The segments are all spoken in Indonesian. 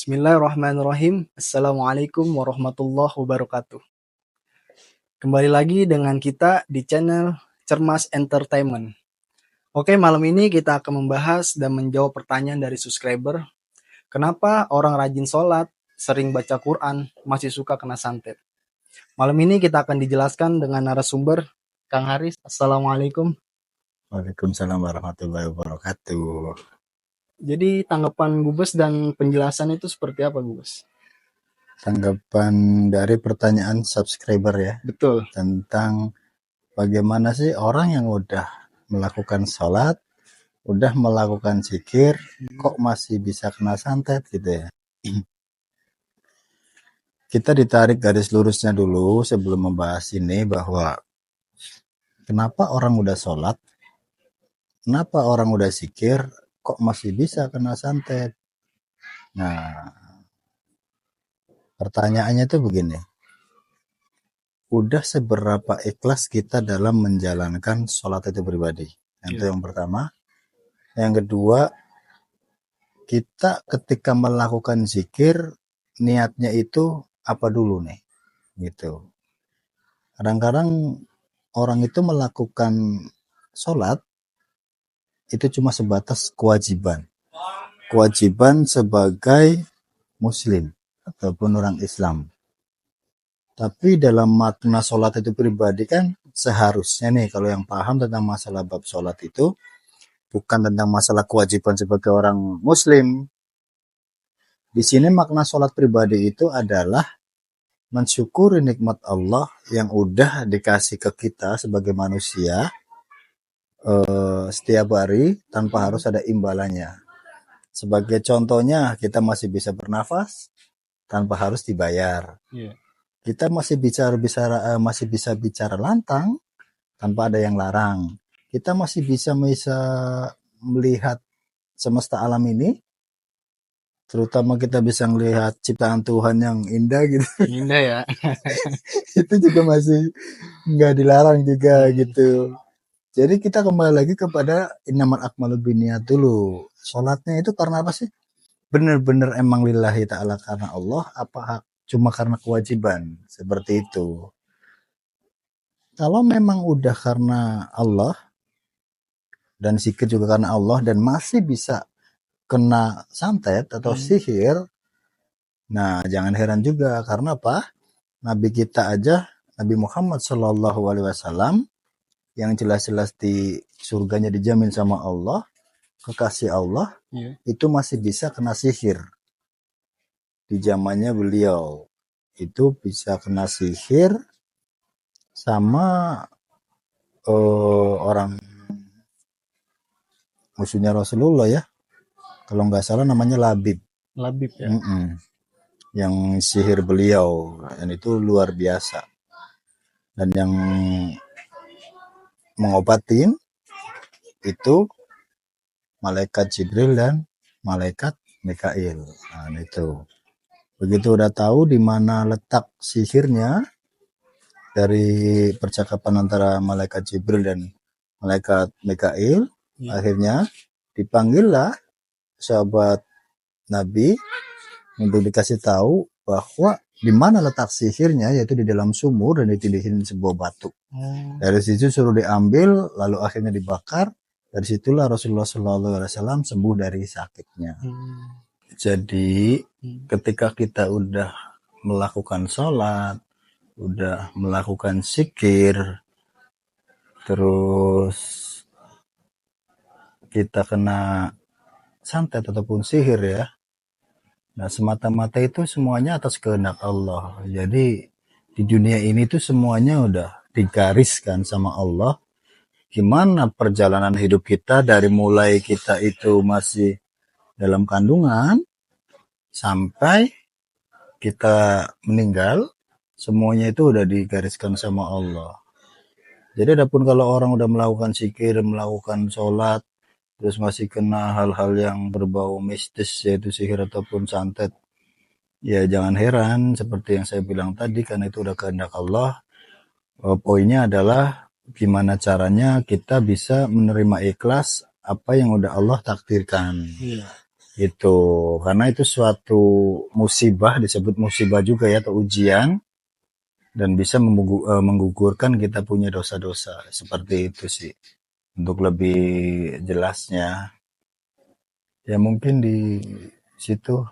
Bismillahirrahmanirrahim. Assalamualaikum warahmatullahi wabarakatuh. Kembali lagi dengan kita di channel Cermas Entertainment. Oke, malam ini kita akan membahas dan menjawab pertanyaan dari subscriber. Kenapa orang rajin sholat, sering baca Quran, masih suka kena santet? Malam ini kita akan dijelaskan dengan narasumber Kang Haris. Assalamualaikum. Waalaikumsalam warahmatullahi wabarakatuh. Jadi tanggapan Gubes dan penjelasan itu seperti apa, Gubes? Tanggapan dari pertanyaan subscriber ya, Betul. tentang bagaimana sih orang yang udah melakukan sholat, udah melakukan zikir, kok masih bisa kena santet gitu ya. Kita ditarik garis lurusnya dulu sebelum membahas ini, bahwa kenapa orang udah sholat, kenapa orang udah zikir, kok masih bisa kena santet. Nah, pertanyaannya tuh begini, udah seberapa ikhlas kita dalam menjalankan sholat itu pribadi? Itu yang pertama. Yang kedua, kita ketika melakukan zikir, niatnya itu apa dulu nih? Gitu. Kadang-kadang orang itu melakukan sholat itu cuma sebatas kewajiban. Kewajiban sebagai muslim ataupun orang Islam. Tapi dalam makna sholat itu pribadi kan seharusnya nih, kalau yang paham tentang masalah bab sholat itu bukan tentang masalah kewajiban sebagai orang muslim. Di sini makna sholat pribadi itu adalah mensyukuri nikmat Allah yang udah dikasih ke kita sebagai manusia setiap hari tanpa harus ada imbalannya. Sebagai contohnya, kita masih bisa bernafas tanpa harus dibayar. Kita masih bisa bicara lantang tanpa ada yang larang. Kita masih bisa melihat semesta alam ini, terutama kita bisa melihat ciptaan Tuhan yang indah gitu. Indah ya. Itu juga masih nggak dilarang juga gitu. Jadi kita kembali lagi kepada innamal a'malu binniyat dulu. Sholatnya itu karena apa sih? Bener-bener emang lillahi ta'ala, karena Allah, apa cuma karena kewajiban? Seperti itu. Kalau memang udah karena Allah dan zikir juga karena Allah dan masih bisa kena santet atau sihir, nah jangan heran juga, karena apa? Nabi kita aja, Nabi Muhammad SAW, yang jelas-jelas di surganya dijamin sama Allah, kekasih Allah, itu masih bisa kena sihir. Di zamannya beliau itu bisa kena sihir sama orang musuhnya Rasulullah ya, kalau nggak salah namanya Labib ya. Yang sihir beliau, dan itu luar biasa. Dan yang mengobatin itu malaikat Jibril dan malaikat Mikail. Nah, itu. Begitu udah tahu di mana letak sihirnya dari percakapan antara malaikat Jibril dan malaikat Mikail, akhirnya dipanggillah sahabat Nabi untuk dikasih tahu bahwa di mana letak sihirnya, yaitu di dalam sumur dan ditindihin sebuah batu. Dari situ suruh diambil, lalu akhirnya dibakar. Dari situlah Rasulullah SAW sembuh dari sakitnya. Jadi ketika kita udah melakukan sholat, udah melakukan zikir, terus kita kena santet ataupun sihir ya, nah semata-mata itu semuanya atas kehendak Allah. Jadi di dunia ini tuh semuanya udah digariskan sama Allah. Gimana perjalanan hidup kita dari mulai kita itu masih dalam kandungan sampai kita meninggal, semuanya itu udah digariskan sama Allah. Jadi adapun kalau orang udah melakukan zikir, melakukan sholat, terus masih kena hal-hal yang berbau mistis, yaitu sihir ataupun santet, ya jangan heran, seperti yang saya bilang tadi, karena itu udah kehendak Allah. Poinnya adalah gimana caranya kita bisa menerima ikhlas apa yang udah Allah takdirkan. Itu karena itu suatu musibah, disebut musibah juga ya, atau ujian, dan bisa menggugurkan kita punya dosa-dosa. Seperti itu sih. Untuk lebih jelasnya, ya mungkin di situ.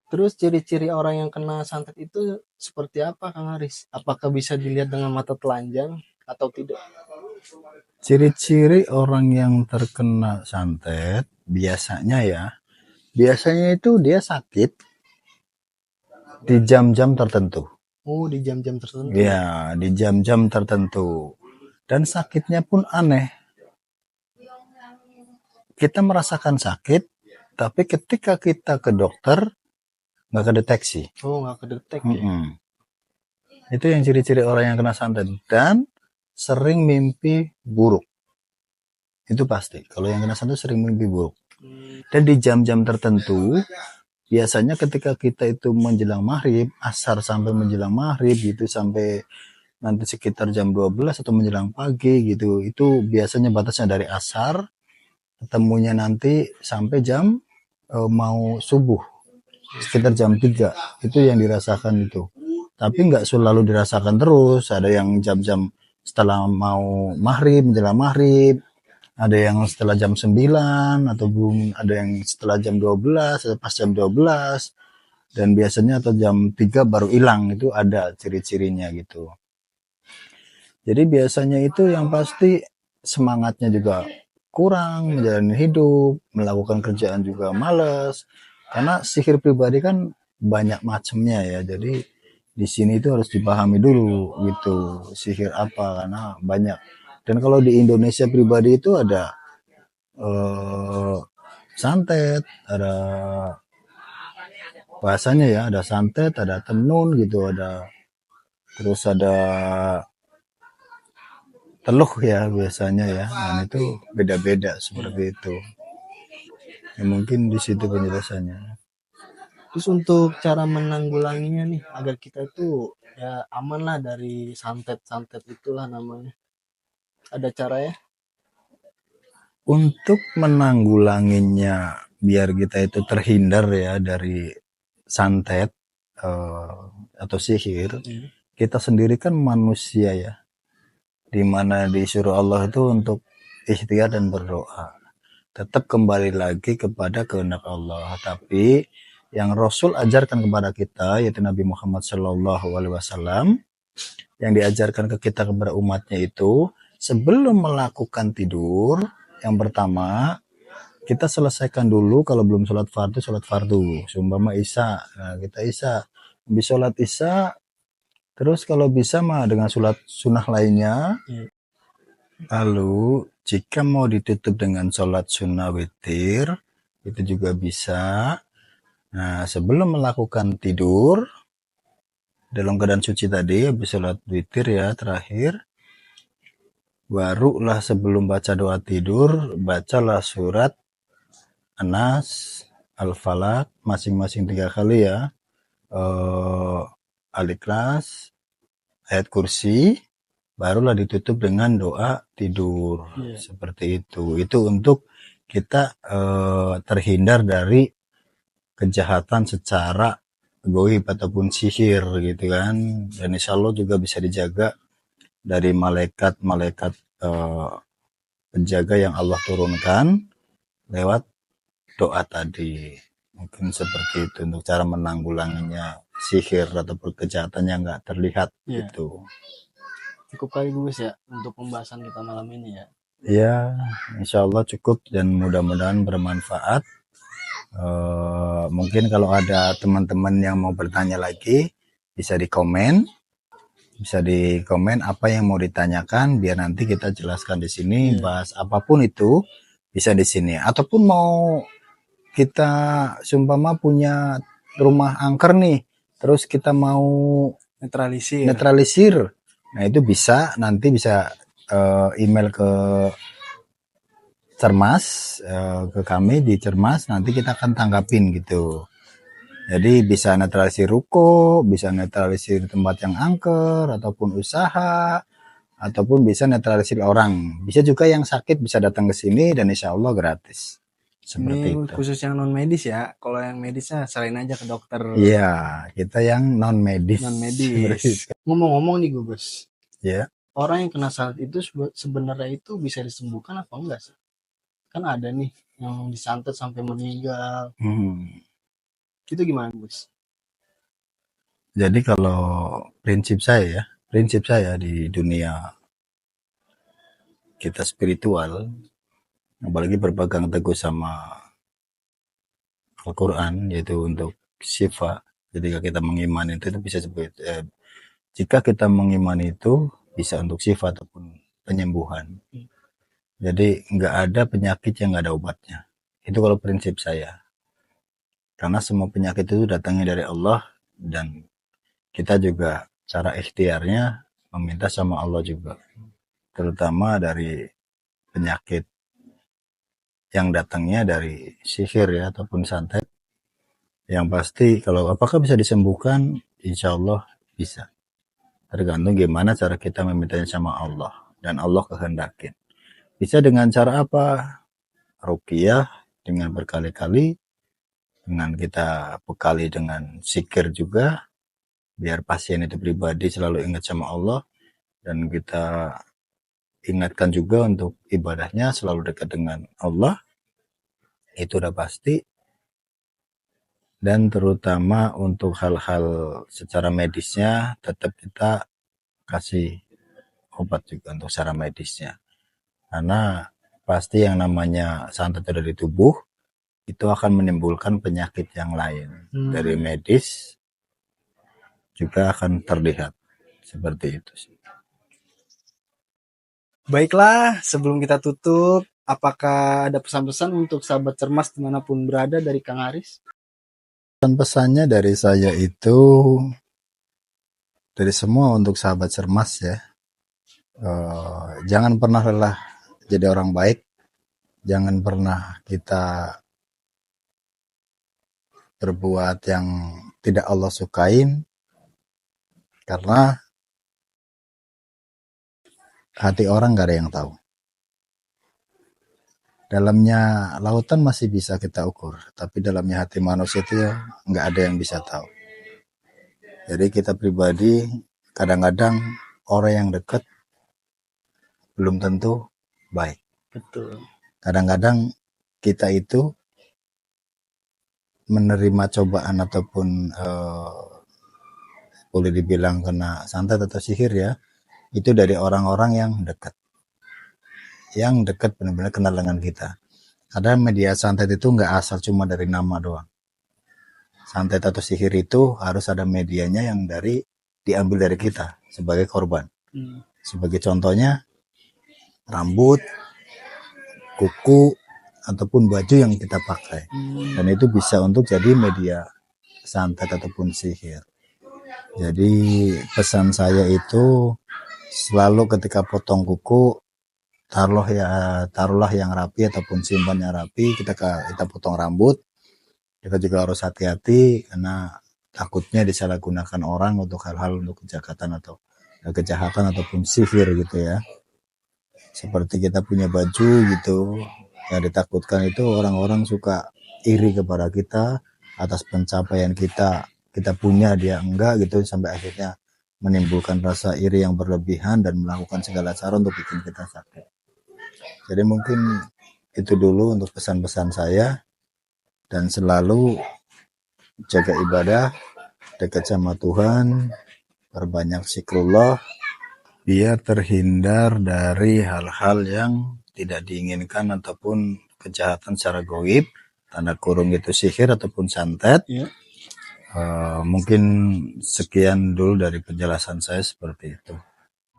Terus ciri-ciri orang yang kena santet itu seperti apa, Kang Haris? Apakah bisa dilihat dengan mata telanjang atau tidak? Ciri-ciri orang yang terkena santet biasanya itu dia sakit di jam-jam tertentu. Oh, di jam-jam tertentu ya? Ya, di jam-jam tertentu. Dan sakitnya pun aneh. Kita merasakan sakit, tapi ketika kita ke dokter, nggak kedeteksi. Oh, nggak kedetek ya? Itu yang ciri-ciri orang yang kena santet. Dan sering mimpi buruk. Itu pasti. Kalau yang kena santet sering mimpi buruk. Dan di jam-jam tertentu, biasanya ketika kita itu menjelang maghrib, asar sampai menjelang maghrib gitu, sampai nanti sekitar jam 12 atau menjelang pagi gitu, itu biasanya batasnya dari asar, ketemunya nanti sampai jam mau subuh, sekitar jam 3, itu yang dirasakan itu. Tapi nggak selalu dirasakan terus, ada yang jam-jam setelah mau maghrib, menjelang maghrib, ada yang setelah jam 9, ataupun ada yang setelah jam 12, pas jam 12, dan biasanya atau jam 3 baru hilang. Itu ada ciri-cirinya gitu. Jadi biasanya itu yang pasti semangatnya juga kurang, menjalani hidup, melakukan kerjaan juga males. Karena sihir pribadi kan banyak macamnya ya. Jadi di sini itu harus dipahami dulu gitu, sihir apa, karena banyak. Dan kalau di Indonesia pribadi itu ada santet, ada bahasanya ya, ada santet, ada tenun gitu, ada terus ada teluh ya biasanya ya. Dan itu beda-beda seperti itu. Ya, mungkin di situ penjelasannya. Terus untuk cara menanggulanginya nih, agar kita itu ya aman lah dari santet-santet itulah namanya. Ada cara ya? Untuk menanggulanginya biar kita itu terhindar ya dari santet atau sihir, kita sendiri kan manusia ya, dimana disuruh Allah itu untuk ikhtiar dan berdoa. Tetap kembali lagi kepada kehendak Allah. Tapi yang Rasul ajarkan kepada kita, yaitu Nabi Muhammad SAW, yang diajarkan ke kita kepada umatnya itu, sebelum melakukan tidur, yang pertama kita selesaikan dulu, kalau belum sholat fardu. Seumpama isya, nah kita isya, habis sholat isya, terus kalau bisa mah dengan sholat sunnah lainnya. Lalu jika mau ditutup dengan sholat sunnah witir, itu juga bisa. Nah, sebelum melakukan tidur, dalam keadaan suci tadi, habis sholat witir ya terakhir, barulah sebelum baca doa tidur, bacalah surat An-Nas, Al-Falaq, masing-masing 3 kali ya, Al-Ikhlas, ayat kursi, barulah ditutup dengan doa tidur. Seperti itu. Itu untuk kita terhindar dari kejahatan secara goib ataupun sihir gitu kan. Dan insya Allah juga bisa dijaga dari malaikat-malaikat penjaga yang Allah turunkan lewat doa tadi. Mungkin seperti itu untuk cara menanggulanginya sihir ataupun kejahatan yang nggak terlihat gitu. Cukup kali Gus ya untuk pembahasan kita malam ini ya. Ya, insya Allah cukup dan mudah-mudahan bermanfaat. Mungkin kalau ada teman-teman yang mau bertanya lagi, bisa di komen apa yang mau ditanyakan, biar nanti kita jelaskan di sini. Bahas apapun itu bisa di sini. Ataupun mau kita sumpama punya rumah angker nih, terus kita mau netralisir. Nah itu bisa, nanti bisa email ke Cermas, ke kami di Cermas, nanti kita akan tanggapin gitu. Jadi bisa netralisir ruko, bisa netralisir tempat yang angker, ataupun usaha, ataupun bisa netralisir orang. Bisa juga yang sakit bisa datang ke sini dan insya Allah gratis. Seperti Ini itu. khusus yang non medis ya. Kalau yang medisnya serahin aja ke dokter. Iya, kita yang non medis. Non medis. Ngomong-ngomong nih Gugus. Ya. Orang yang kena santet itu sebenarnya itu bisa disembuhkan apa enggak sih? Kan ada nih yang disantet sampai meninggal. Itu gimana Gus? Jadi kalau prinsip saya di dunia kita spiritual, apalagi berpegang teguh sama Al-Quran, yaitu untuk syifa. Jadi kita mengimani itu bisa jika kita mengimani itu bisa untuk syifa ataupun penyembuhan. Jadi nggak ada penyakit yang nggak ada obatnya. Itu kalau prinsip saya. Karena semua penyakit itu datangnya dari Allah, dan kita juga cara ikhtiarnya meminta sama Allah juga. Terutama dari penyakit yang datangnya dari sihir ya ataupun santet. Yang pasti kalau apakah bisa disembuhkan, insya Allah bisa. Tergantung gimana cara kita memintanya sama Allah dan Allah kehendakin. Bisa dengan cara apa? Ruqyah dengan berkali-kali, dengan kita bekali dengan zikir juga, biar pasien itu pribadi selalu ingat sama Allah, dan kita ingatkan juga untuk ibadahnya selalu dekat dengan Allah. Itu udah pasti. Dan terutama untuk hal-hal secara medisnya tetap kita kasih obat juga untuk secara medisnya, karena pasti yang namanya santet dari tubuh itu akan menimbulkan penyakit yang lain. Dari medis juga akan terlihat seperti itu sih. Baiklah, sebelum kita tutup, apakah ada pesan-pesan untuk sahabat cermas dimanapun berada dari Kang Haris? Pesannya dari saya itu, dari semua untuk sahabat cermas ya, jangan pernah lelah jadi orang baik, jangan pernah kita berbuat yang tidak Allah sukain, karena hati orang gak ada yang tahu. Dalamnya lautan masih bisa kita ukur, tapi dalamnya hati manusia itu nggak ada yang bisa tahu. Jadi kita pribadi kadang-kadang orang yang dekat belum tentu baik. Betul. Kadang-kadang kita itu menerima cobaan ataupun boleh dibilang kena santet atau sihir ya, itu dari orang-orang yang dekat. Yang dekat benar-benar kenal dengan kita. Karena media santet itu nggak asal cuma dari nama doang. Santet atau sihir itu harus ada medianya yang diambil dari kita sebagai korban. Sebagai contohnya rambut, kuku, ataupun baju yang kita pakai. Dan itu bisa untuk jadi media santet ataupun sihir. Jadi pesan saya itu selalu ketika potong kuku, taruhlah yang rapi ataupun simpan yang rapi. Kita potong rambut, kita juga harus hati-hati karena takutnya disalahgunakan orang untuk hal-hal untuk kejahatan ataupun sihir gitu ya. Seperti kita punya baju gitu, yang ditakutkan itu orang-orang suka iri kepada kita atas pencapaian kita punya, dia enggak gitu, sampai akhirnya menimbulkan rasa iri yang berlebihan dan melakukan segala cara untuk bikin kita sakit. Jadi mungkin itu dulu untuk pesan-pesan saya, dan selalu jaga ibadah, dekat sama Tuhan, perbanyak zikrullah, biar terhindar dari hal-hal yang tidak diinginkan ataupun kejahatan secara gaib, tanda kurung itu sihir ataupun santet. Mungkin sekian dulu dari penjelasan saya seperti itu.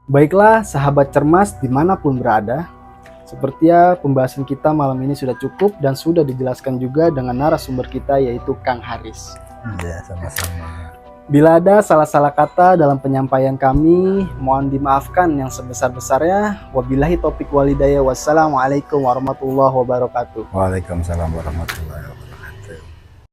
Baiklah sahabat cermas dimanapun berada, sepertinya pembahasan kita malam ini sudah cukup dan sudah dijelaskan juga dengan narasumber kita yaitu Kang Haris. Ya, sama-sama. Bila ada salah-salah kata dalam penyampaian kami, mohon dimaafkan yang sebesar-besarnya. Wabillahi taufiq walhidayah. Wassalamualaikum warahmatullahi wabarakatuh. Waalaikumsalam warahmatullahi wabarakatuh.